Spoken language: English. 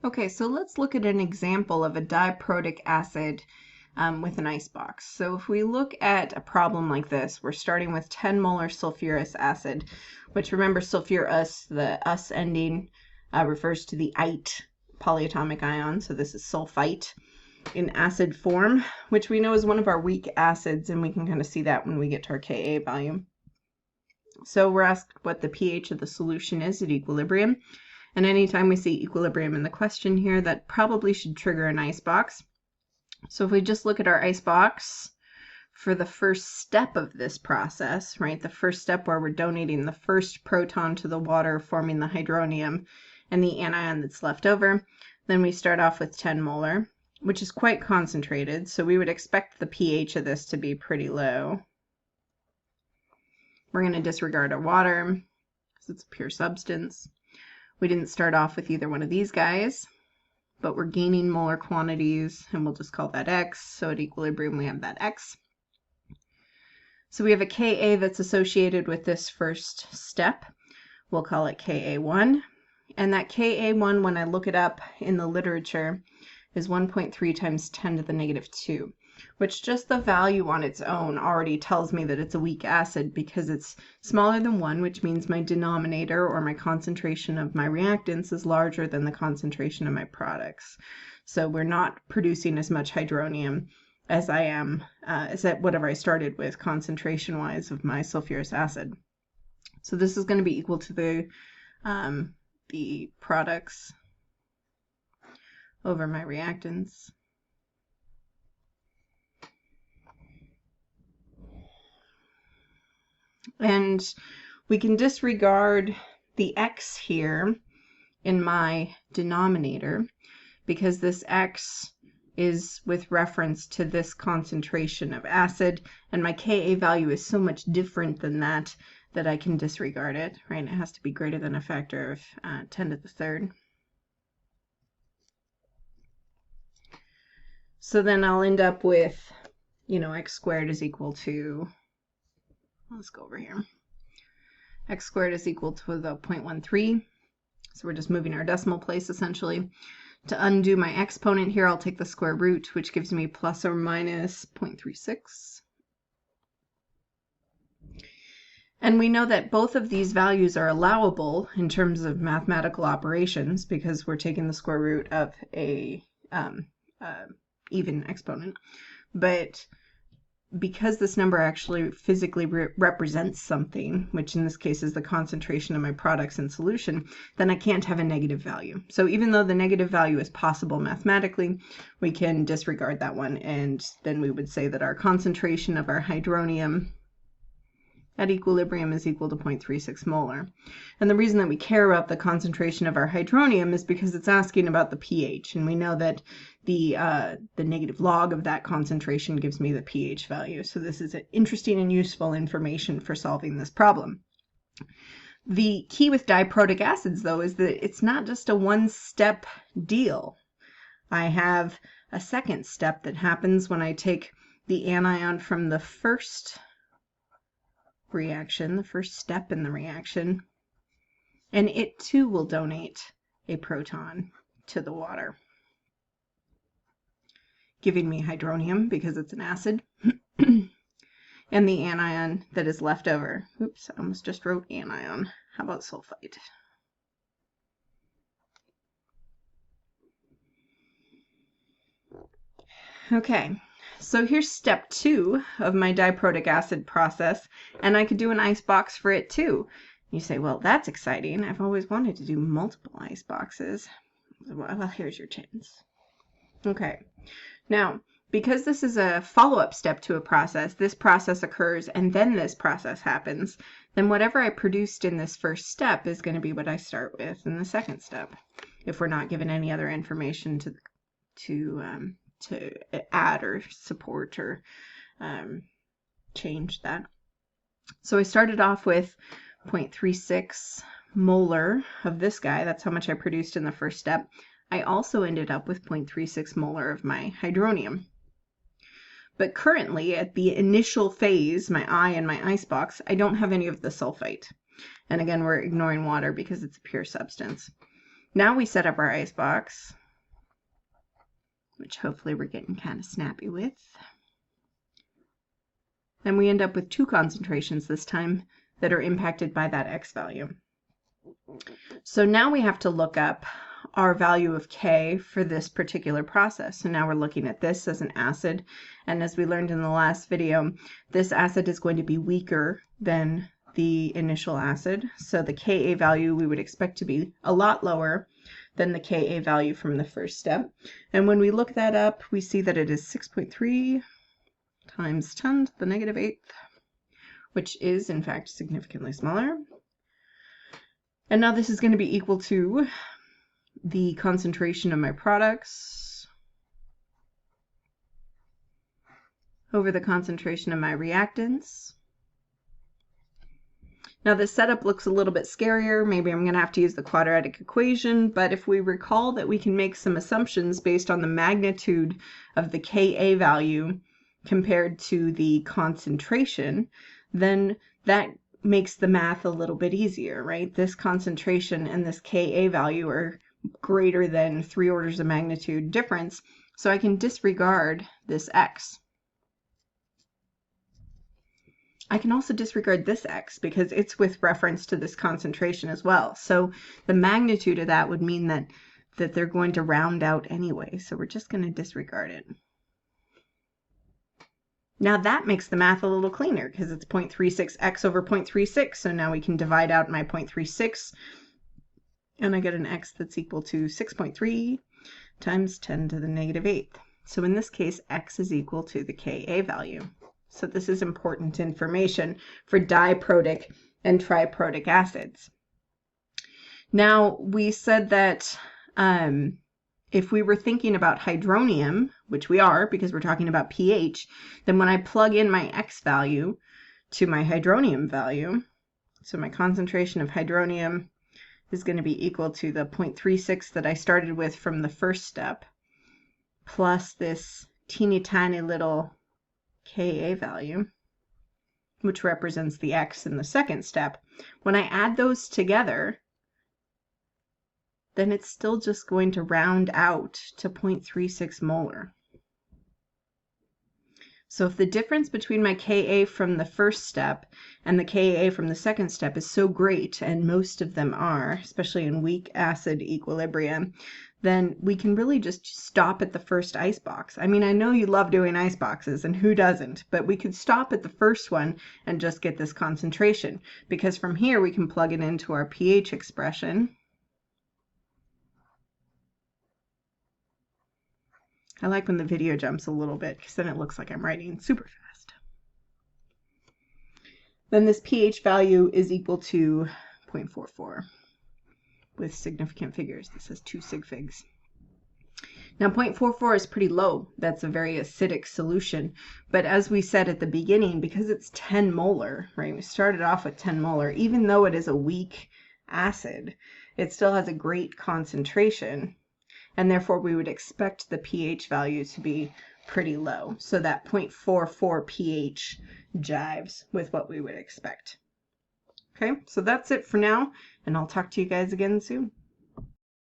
Okay, so let's look at an example of a diprotic acid with an icebox. So if we look at a problem like this, we're starting with 10 molar sulfurous acid, which, remember, sulfurous, the us ending refers to the ite polyatomic ion, so this is sulfite in acid form, which we know is one of our weak acids, and we can kind of see that when we get to our Ka value. So we're asked what the pH of the solution is at equilibrium. And anytime we see equilibrium in the question here, that probably should trigger an icebox. So if we just look at our icebox for the first step of this process, right, the first step where we're donating the first proton to the water, forming the hydronium and the anion that's left over, then we start off with 10 molar, which is quite concentrated. So we would expect the pH of this to be pretty low. We're going to disregard our water because it's a pure substance. We didn't start off with either one of these guys, but we're gaining molar quantities, and we'll just call that X. So at equilibrium, we have that X. So we have a Ka that's associated with this first step. We'll call it Ka1. And that Ka1, when I look it up in the literature, is 1.3 times 10 to the negative 2. Which just the value on its own already tells me that it's a weak acid because it's smaller than 1, which means my denominator or my concentration of my reactants is larger than the concentration of my products. So we're not producing as much hydronium as I am, as at whatever I started with concentration-wise of my sulfurous acid. So this is going to be equal to the products over my reactants. And we can disregard the X here in my denominator because this X is with reference to this concentration of acid, and my Ka value is so much different than that that I can disregard it, right? It has to be greater than a factor of 10 to the third. So then I'll end up with, X squared is equal to, let's go over here. X squared is equal to the 0.13. So we're just moving our decimal place essentially. To undo my exponent here, I'll take the square root, which gives me plus or minus 0.36. And we know that both of these values are allowable in terms of mathematical operations because we're taking the square root of a even exponent. But because this number actually physically represents something, which in this case is the concentration of my products in solution, then I can't have a negative value. So even though the negative value is possible mathematically, we can disregard that one, and then we would say that our concentration of our hydronium at equilibrium is equal to 0.36 molar. And the reason that we care about the concentration of our hydronium is because it's asking about the pH, and we know that the negative log of that concentration gives me the pH value. So this is interesting and useful information for solving this problem. The key with diprotic acids, though, is that it's not just a one-step deal. I have a second step that happens when I take the anion from the first reaction, the first step in the reaction, and it too will donate a proton to the water, giving me hydronium because it's an acid, and the anion that is left over. Oops, I almost just wrote anion. How about sulfite? Okay. So here's step 2 of my diprotic acid process, and I could do an icebox for it too. You say, well, that's exciting. I've always wanted to do multiple iceboxes. Well, here's your chance. Okay. Now, because this is a follow-up step to a process, this process occurs and then this process happens, then whatever I produced in this first step is going to be what I start with in the second step, if we're not given any other information to add or support or change that. So I started off with 0.36 molar of this guy. That's how much I produced in the first step. I also ended up with 0.36 molar of my hydronium. But currently, at the initial phase, my eye and my icebox, I don't have any of the sulfite. And again, we're ignoring water because it's a pure substance. Now we set up our icebox, which hopefully we're getting kind of snappy with. And we end up with 2 concentrations this time that are impacted by that X value. So now we have to look up our value of K for this particular process. So now we're looking at this as an acid, and as we learned in the last video, this acid is going to be weaker than the initial acid. So the Ka value we would expect to be a lot lower than the Ka value from the first step. And when we look that up, we see that it is 6.3 times 10 to the negative 8th, which is in fact significantly smaller. And now this is going to be equal to the concentration of my products over the concentration of my reactants. Now this setup looks a little bit scarier. Maybe I'm going to have to use the quadratic equation, but if we recall that we can make some assumptions based on the magnitude of the Ka value compared to the concentration, then that makes the math a little bit easier, right? This concentration and this Ka value are greater than 3 orders of magnitude difference, so I can disregard this X. I can also disregard this X because it's with reference to this concentration as well. So the magnitude of that would mean that they're going to round out anyway, so we're just going to disregard it. Now that makes the math a little cleaner because it's 0.36x over 0.36. So now we can divide out my 0.36 and I get an x that's equal to 6.3 times 10 to the negative 8th. So in this case, x is equal to the Ka value. So this is important information for diprotic and triprotic acids. Now we said that if we were thinking about hydronium, which we are because we're talking about pH, then when I plug in my X value to my hydronium value, so my concentration of hydronium is going to be equal to the 0.36 that I started with from the first step, plus this teeny tiny little Ka value, which represents the X in the second step. When I add those together, then it's still just going to round out to 0.36 molar. So if the difference between my Ka from the first step and the Ka from the second step is so great, and most of them are, especially in weak acid equilibrium, then we can really just stop at the first icebox. I mean, I know you love doing iceboxes, and who doesn't, but we could stop at the first one and just get this concentration, because from here we can plug it into our pH expression. I like when the video jumps a little bit because then it looks like I'm writing super fast. Then this pH value is equal to 0.44 with significant figures. This says 2 sig figs. Now 0.44 is pretty low. That's a very acidic solution. But as we said at the beginning, because it's 10 molar, right? We started off with 10 molar. Even though it is a weak acid, it still has a great concentration. And therefore we would expect the pH value to be pretty low. So that 0.44 pH jives with what we would expect. Okay, so that's it for now, and I'll talk to you guys again soon.